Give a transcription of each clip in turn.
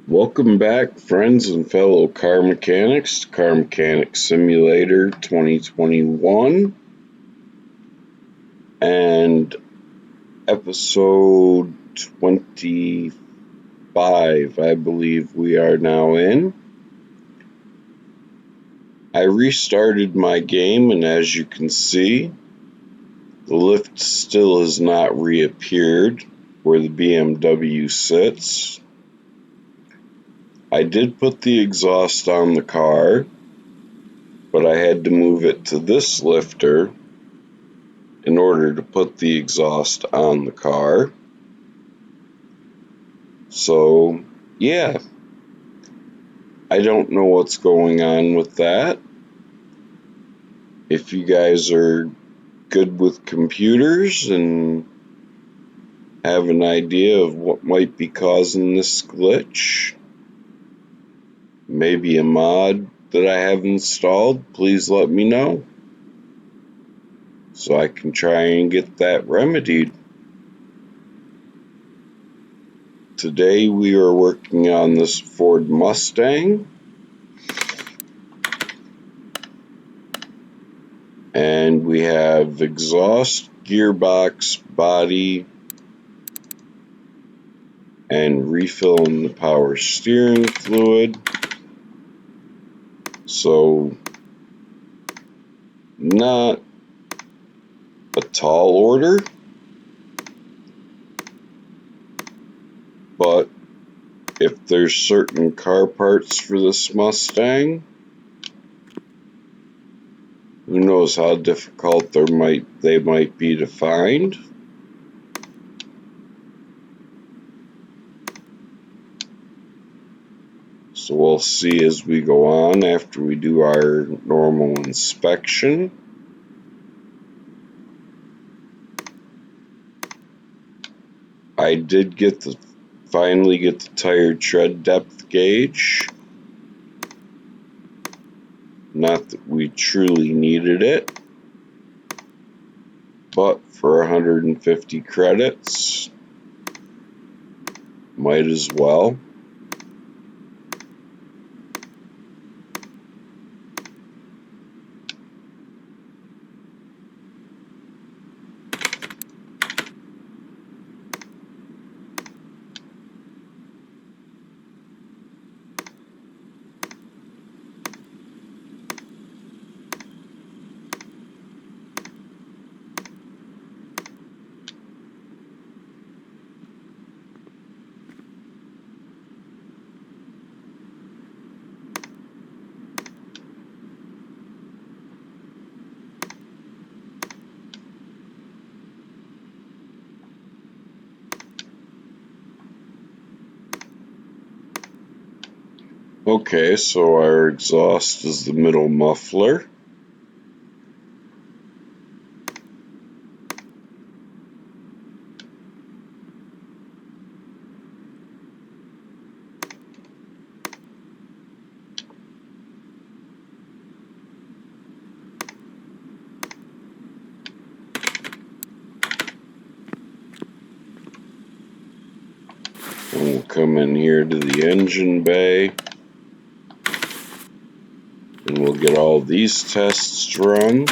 Welcome back, friends and fellow car mechanics, to Car Mechanic Simulator 2021 and episode 25, I believe we are now in. I restarted my game, and as you can see, the lift still has not reappeared where the BMW sits. I did put the exhaust on the car, but I had to move it to this lifter in order to put the exhaust on the car. So, yeah, I don't know what's going on with that. If you guys are good with computers and have an idea of what might be causing this glitch, maybe a mod that I have installed, please let me know so I can try and get that remedied. Today we are working on this Ford Mustang, and we have exhaust, gearbox, body, and refilling the power steering fluid. So, not a tall order, but if there's certain car parts for this Mustang, who knows how difficult they might be to find. So we'll see as we go on after we do our normal inspection. I did finally get the tire tread depth gauge. Not that we truly needed it, but for 150 credits, might as well. Okay, so our exhaust is the middle muffler. And we'll come in here to the engine bay, and we'll get all these tests run.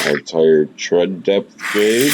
Our tire tread depth gauge.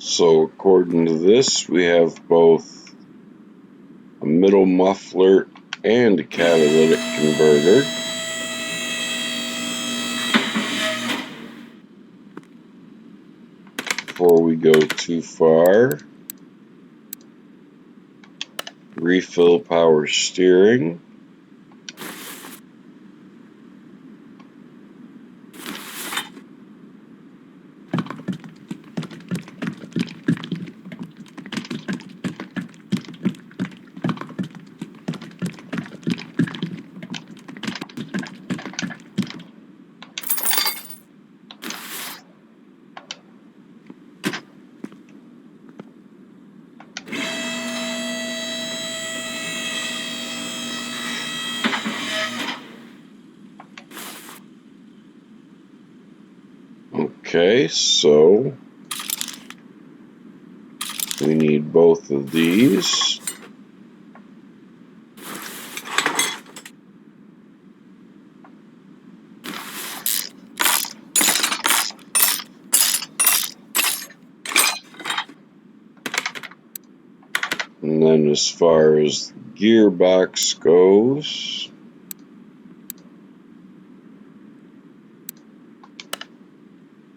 So according to this, we have both a middle muffler and a catalytic converter. Before we go too far, refill power steering. Okay, so we need both of these. And then as far as the gearbox goes,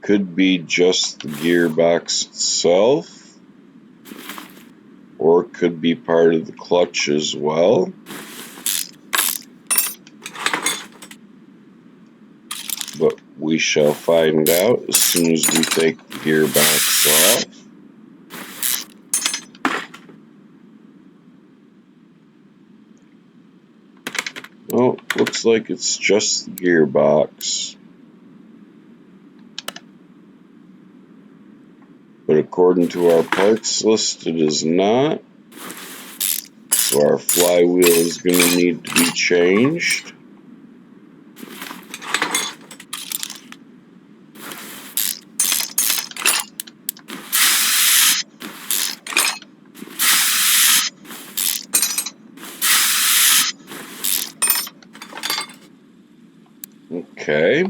could be just the gearbox itself, or it could be part of the clutch as well. But we shall find out as soon as we take the gearbox off. Well, looks like it's just the gearbox. But according to our parts list, it is not. So our flywheel is going to need to be changed. Okay.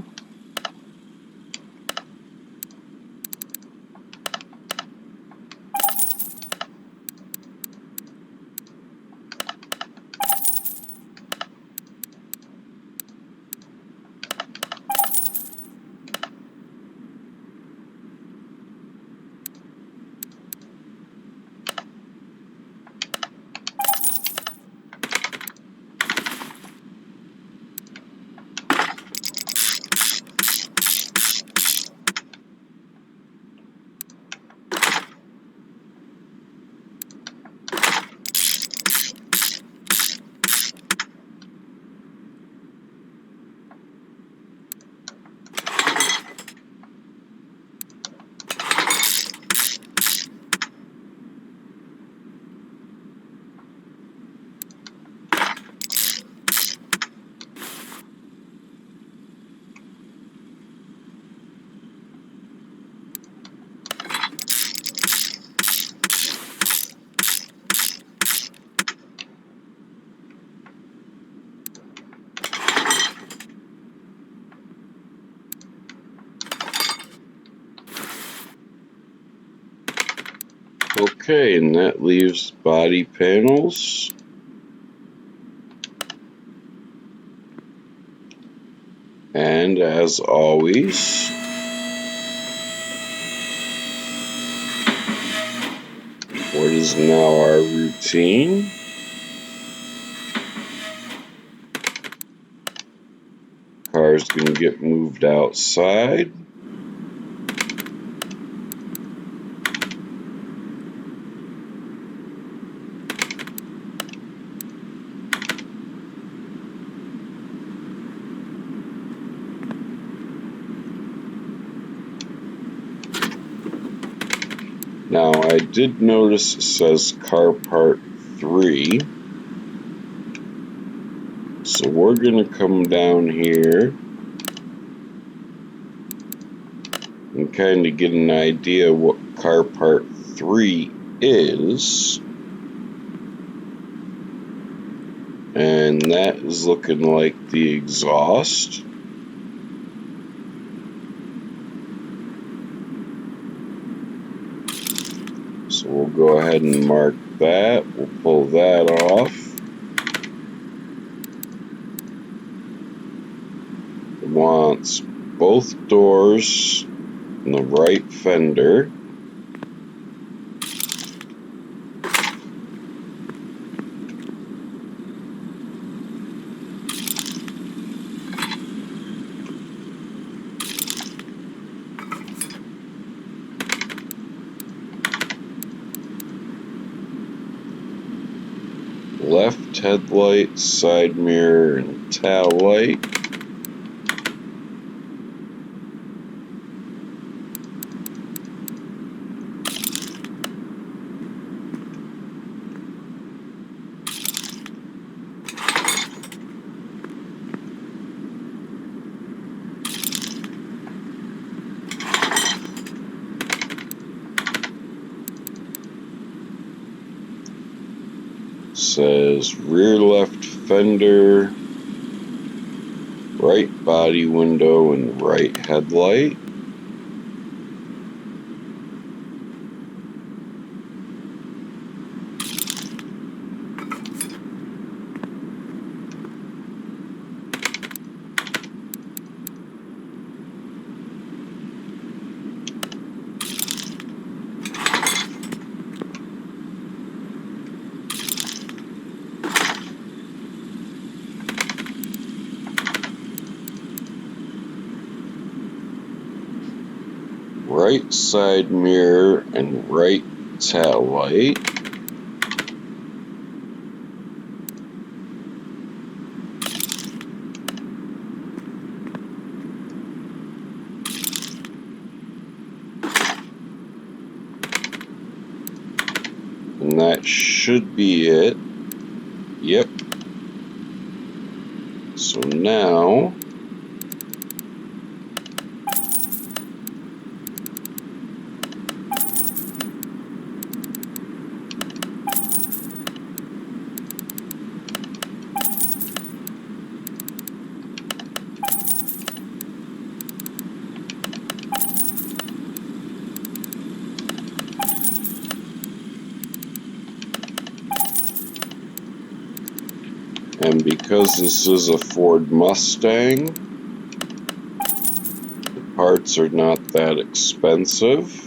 Okay, and that leaves body panels. And as always, what is now our routine? Car's going to get moved outside. Now, I did notice it says car part 3. So we're going to come down here and kind of get an idea what car part 3 is. And that is looking like the exhaust. So we'll go ahead and mark that. We'll pull that off. It wants both doors and the right fender. Left headlight, side mirror, and tail light. Says rear left fender, right body window, and right headlight. Right side mirror and right tail light. And that should be it. Yep. So now and because this is a Ford Mustang, the parts are not that expensive.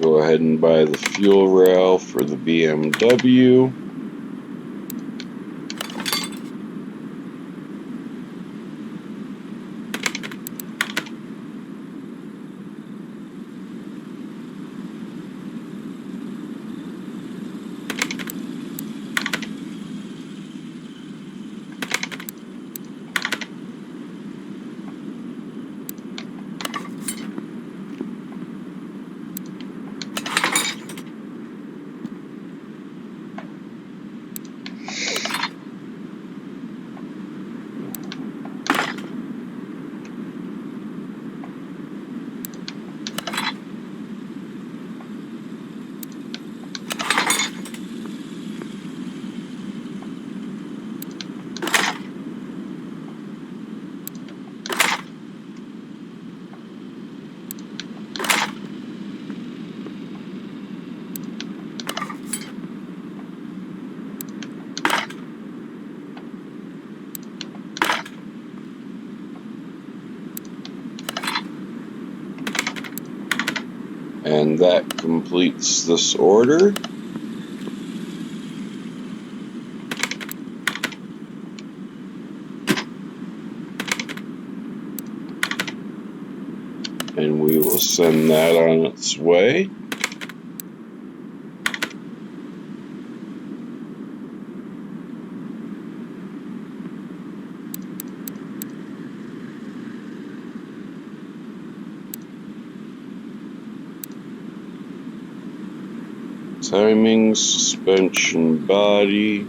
Go ahead and buy the fuel rail for the BMW. And that completes this order. And we will send that on its way. timing, suspension, body.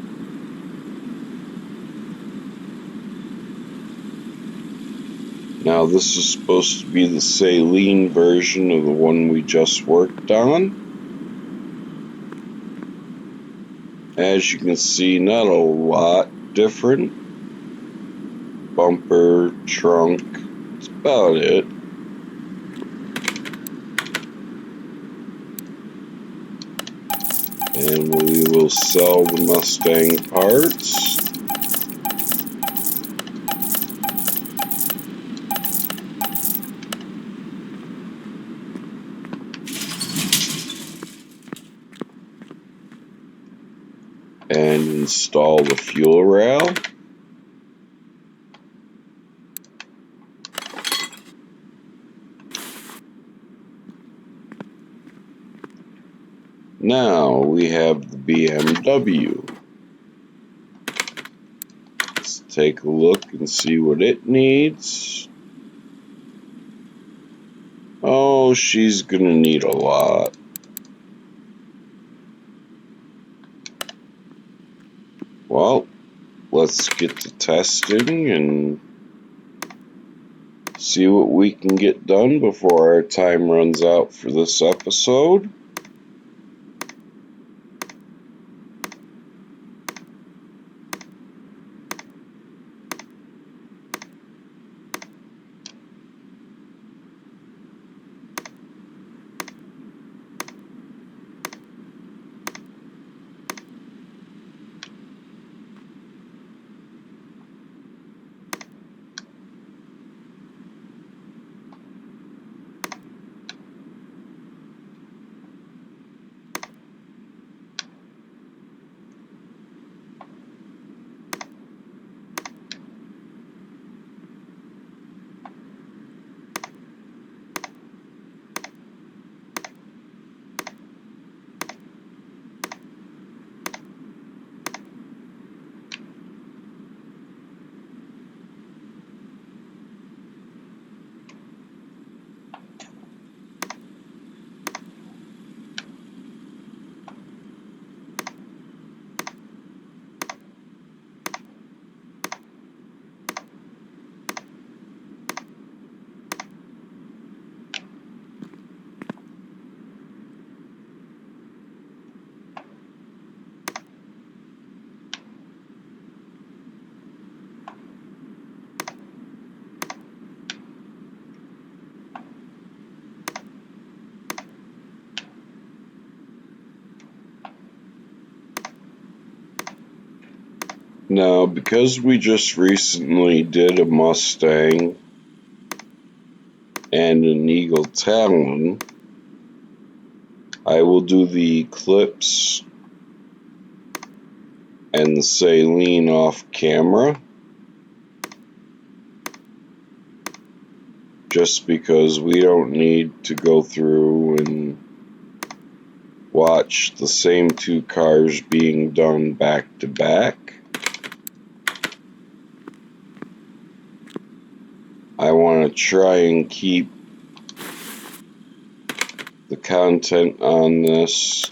Now this is supposed to be the saline version of the one we just worked on. As you can see, not a lot different. Bumper, trunk, that's about it. And we will sell the Mustang parts. And install the fuel rail. Now we have the BMW. Let's take a look and see what it needs. Oh, she's gonna need a lot. Well, let's get to testing and see what we can get done before our time runs out for this episode. Now, because we just recently did a Mustang and an Eagle Talon, I will do the clips and the saline off camera, just because we don't need to go through and watch the same two cars being done back to back. I want to try and keep the content on this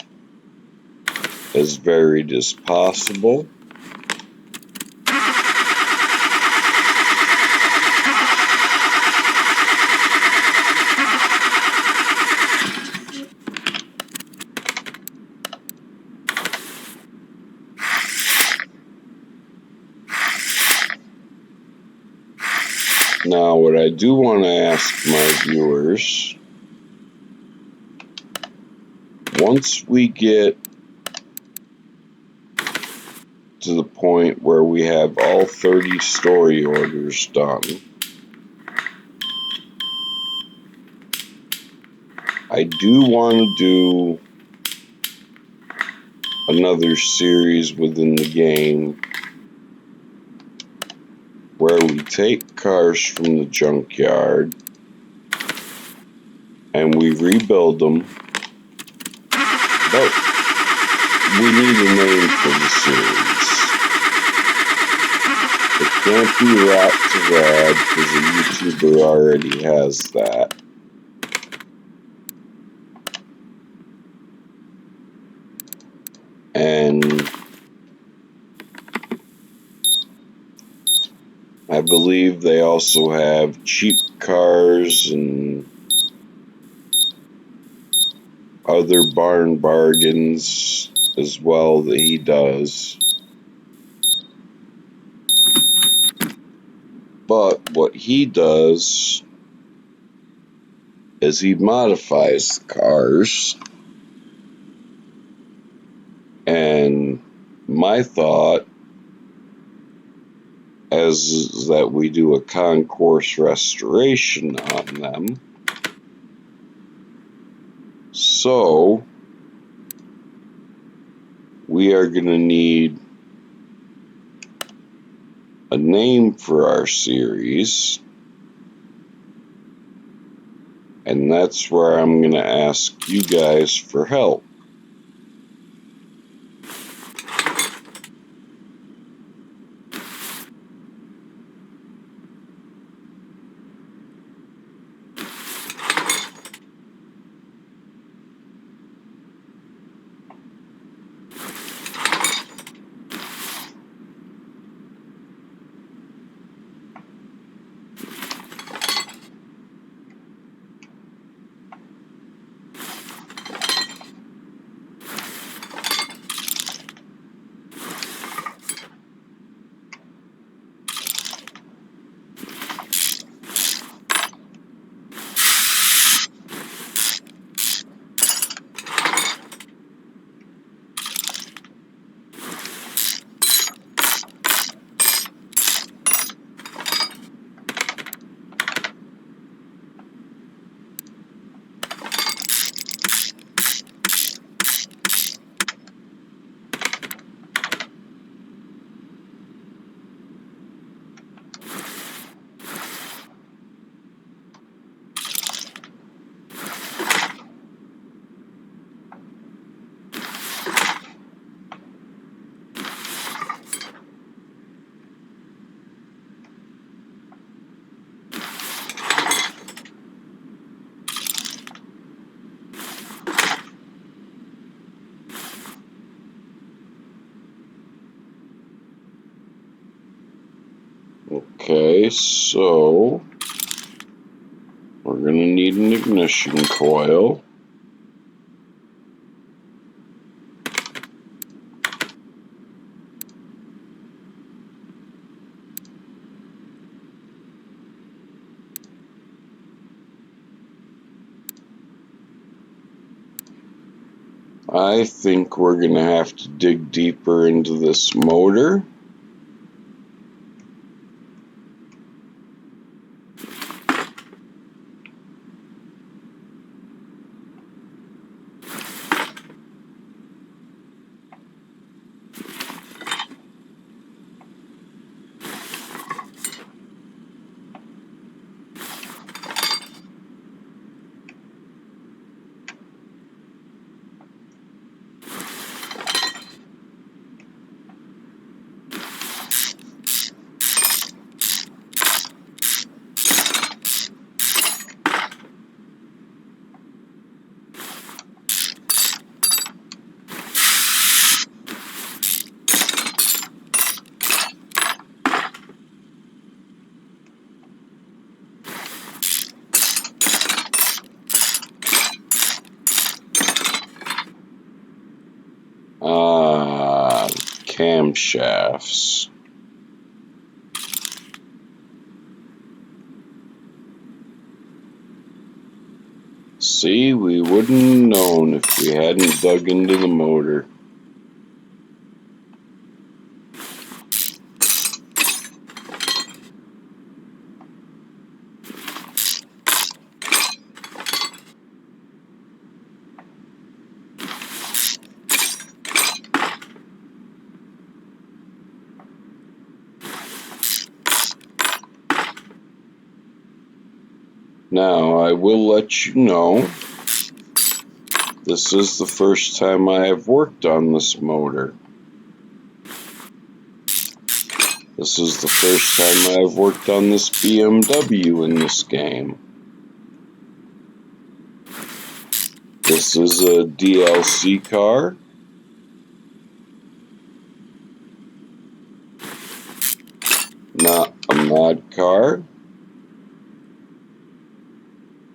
as varied as possible. Now, what I do want to ask my viewers, once we get to the point where we have all 30 story orders done, I do want to do another series within the game where we take cars from the junkyard and we rebuild them, but we need a name for the series. It can't be Rat to Rad because a YouTuber already has that. and I believe they also have cheap cars and other barn bargains as well that he does. But what he does is he modifies the cars, and my thought is that we do a concourse restoration on them. So we are going to need a name for our series, and that's where I'm going to ask you guys for help. Okay, so we're going to need an ignition coil. I think we're going to have to dig deeper into this motor. Camshafts. See, we wouldn't have known if we hadn't dug into the motor. Now, I will let you know, this is the first time I have worked on this motor. This is the first time I've worked on this BMW in this game. This is a DLC car. not a mod car.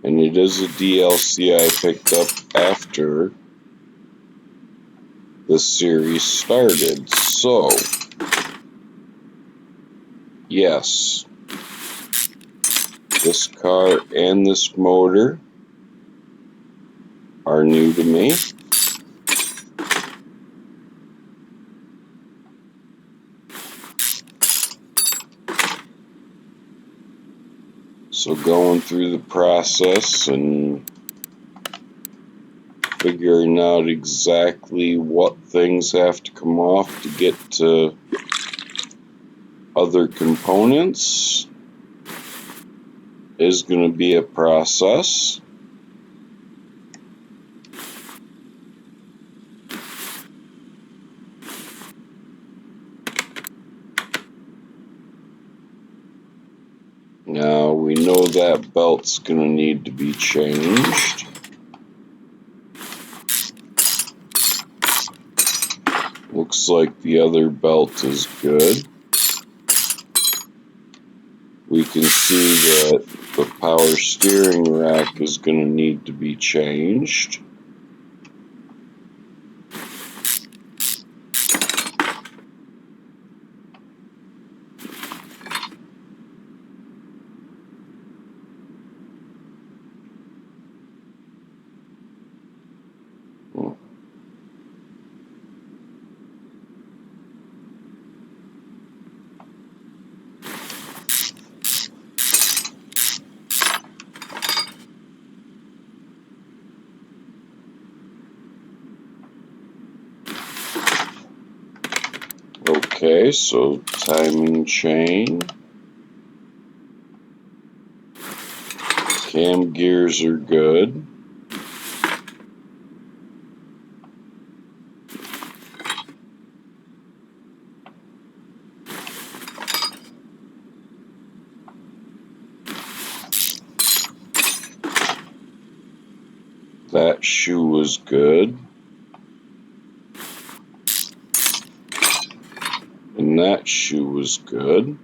And it is a DLC I picked up after the series started. So, yes, this car and this motor are new to me. So going through the process and figuring out exactly what things have to come off to get to other components is going to be a process. Now we know that belt's going to need to be changed. Looks like the other belt is good. We can see that the power steering rack is going to need to be changed. Okay, so timing chain. Cam gears are good. That shoe was good. And that shoe was good.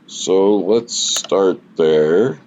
So let's start there.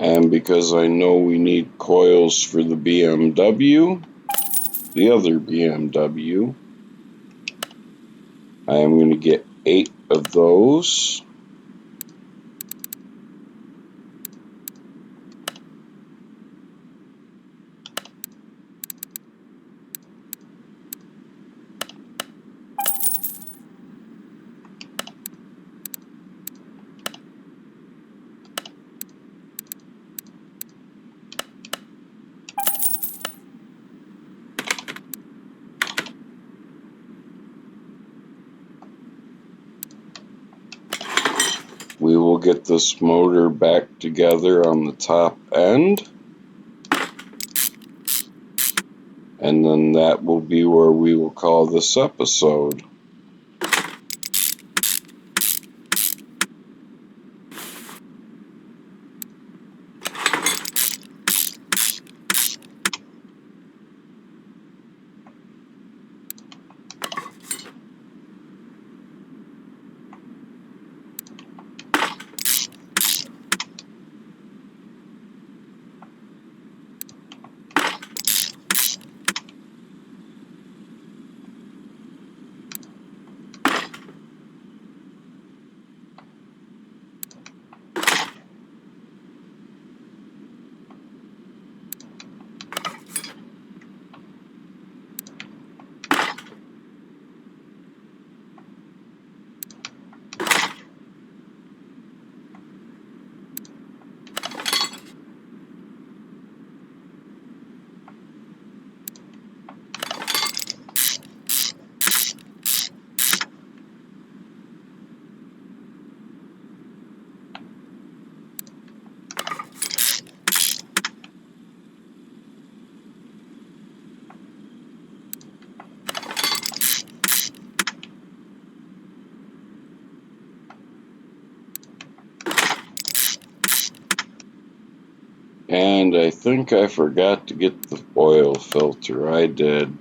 And because I know we need coils for the BMW, the other BMW, I am going to get 8 of those. We will get this motor back together on the top end. And then that will be where we will call this episode. And I think I forgot to get the oil filter. I did.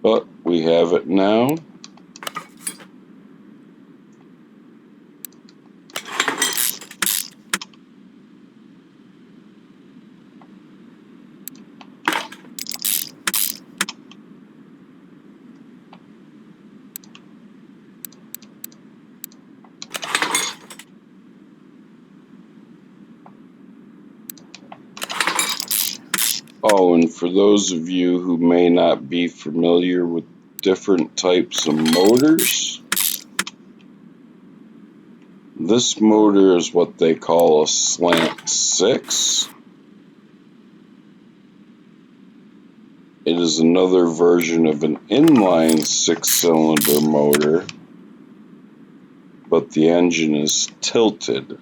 But we have it now. Oh, and for those of you who may not be familiar with different types of motors, this motor is what they call a slant 6. It is another version of an inline 6-cylinder motor, but the engine is tilted.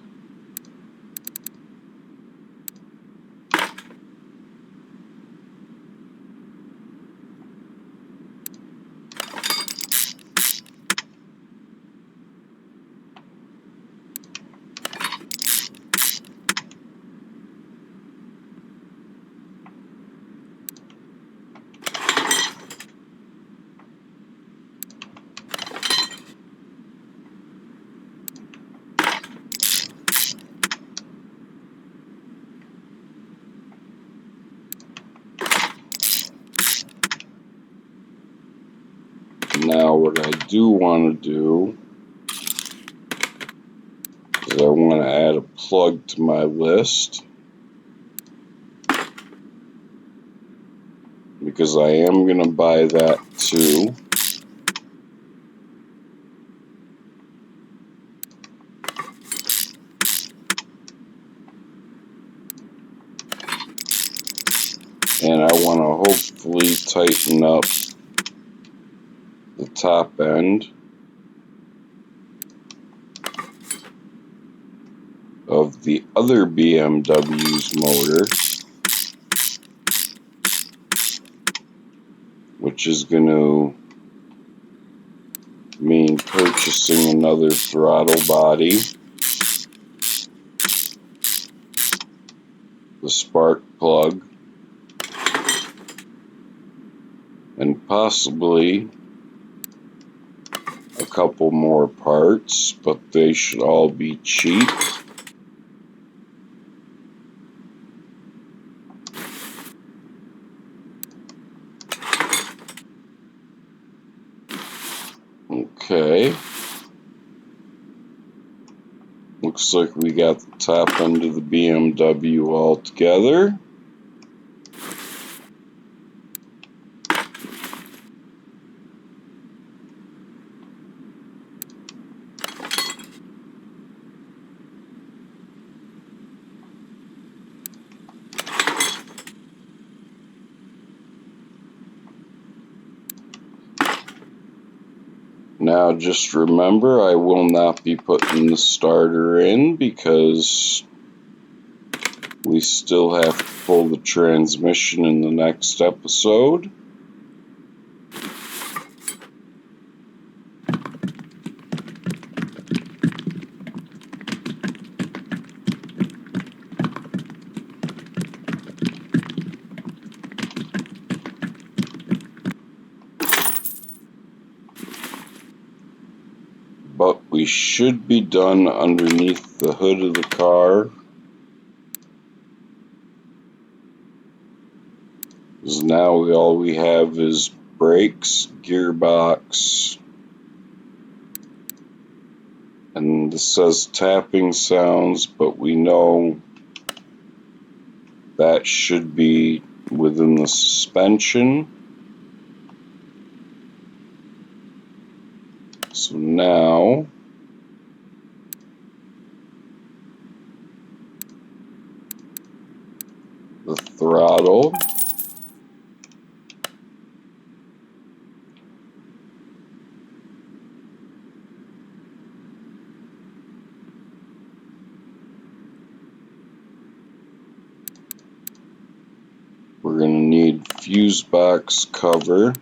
Now what I do want to do is I want to add a plug to my list, because I am going to buy that too. And I want to hopefully tighten up the top end of the other BMW's motor, which is going to mean purchasing another throttle body, the spark plug, and possibly a couple more parts, but they should all be cheap. Okay. Looks like we got the top end of the BMW all together. Now just remember, I will not be putting the starter in because we still have to pull the transmission in the next episode. But we should be done underneath the hood of the car. Because now all we have is brakes, gearbox, and this says tapping sounds, but we know that should be within the suspension. So now the throttle, fuse box cover,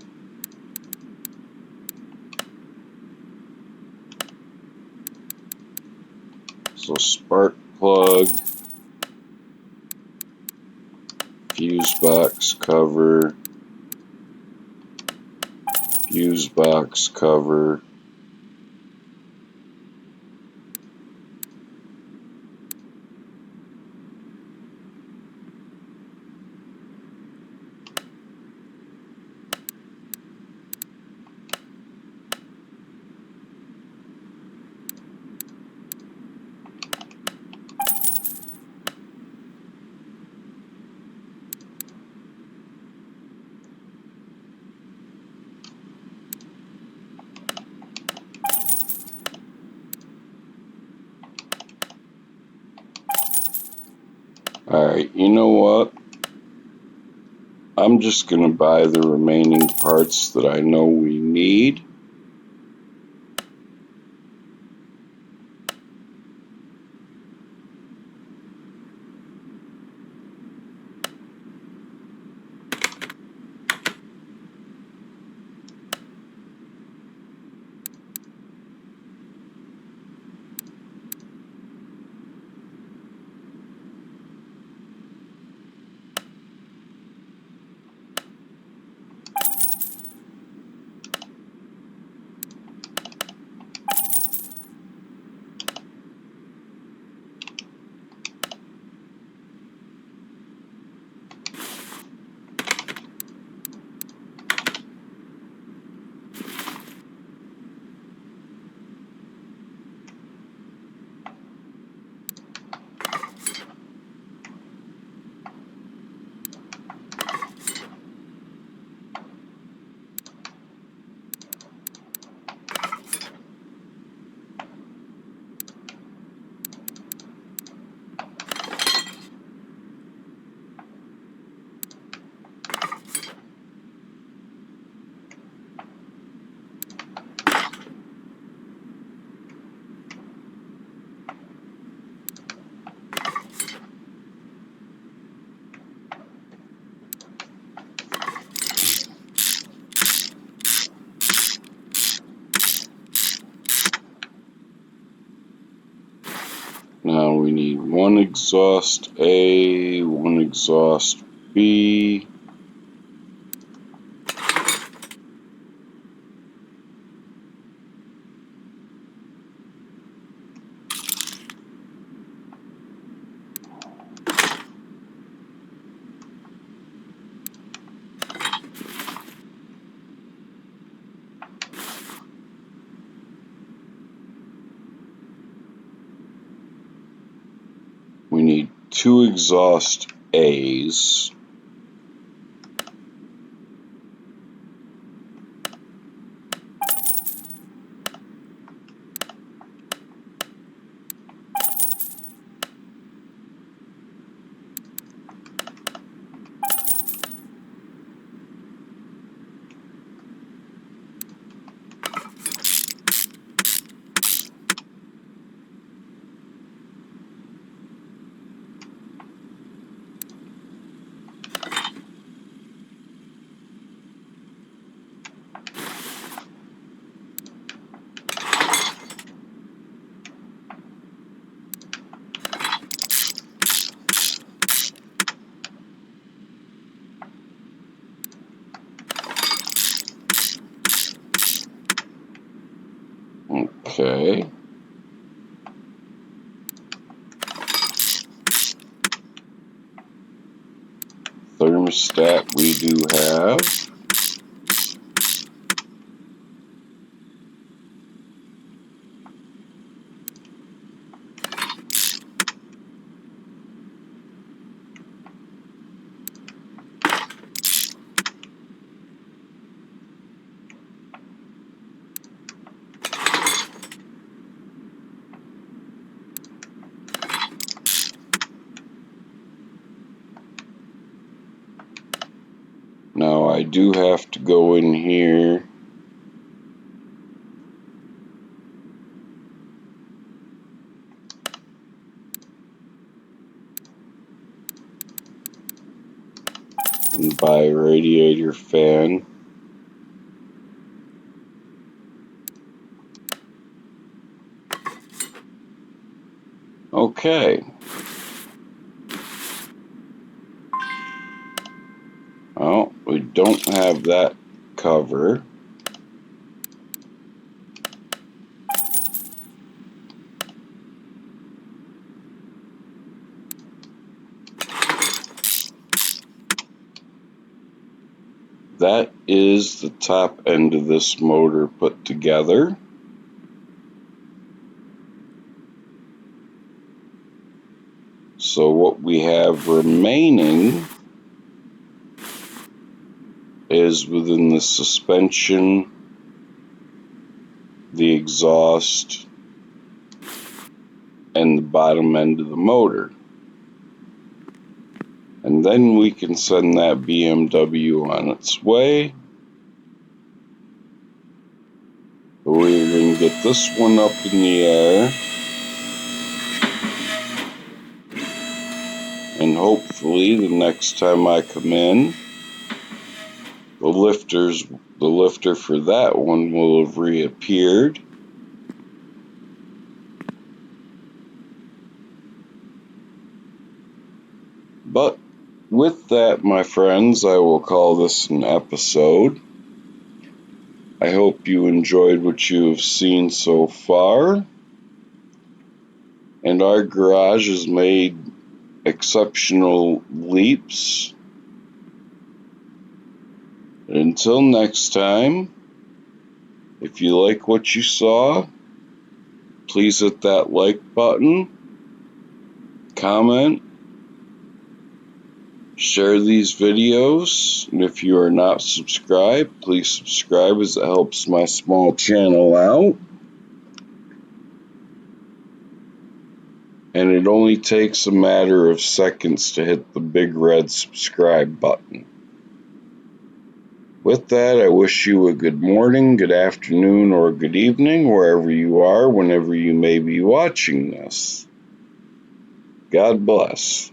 so spark plug, fuse box cover, fuse box cover, Alright, you know what? I'm just going to buy the remaining parts that I know we need. Now we need one exhaust A, one exhaust B. We need two exhaust A's. Okay. Thermostat we do have. Now I do have to go in here and standby radiator fan. Okay. Well, we don't have that cover. That is the top end of this motor put together. So what we have remaining is within the suspension, the exhaust, and the bottom end of the motor. And then we can send that BMW on its way. We're going to get this one up in the air. And hopefully the next time I come in, the lifter for that one will have reappeared. But with that, my friends, I will call this an episode. I hope you enjoyed what you have seen so far. And our garage has made exceptional leaps. And until next time, if you like what you saw, please hit that like button, comment, share these videos, and if you are not subscribed, please subscribe as it helps my small channel out. And it only takes a matter of seconds to hit the big red subscribe button. With that, I wish you a good morning, good afternoon, or good evening, wherever you are, whenever you may be watching this. God bless.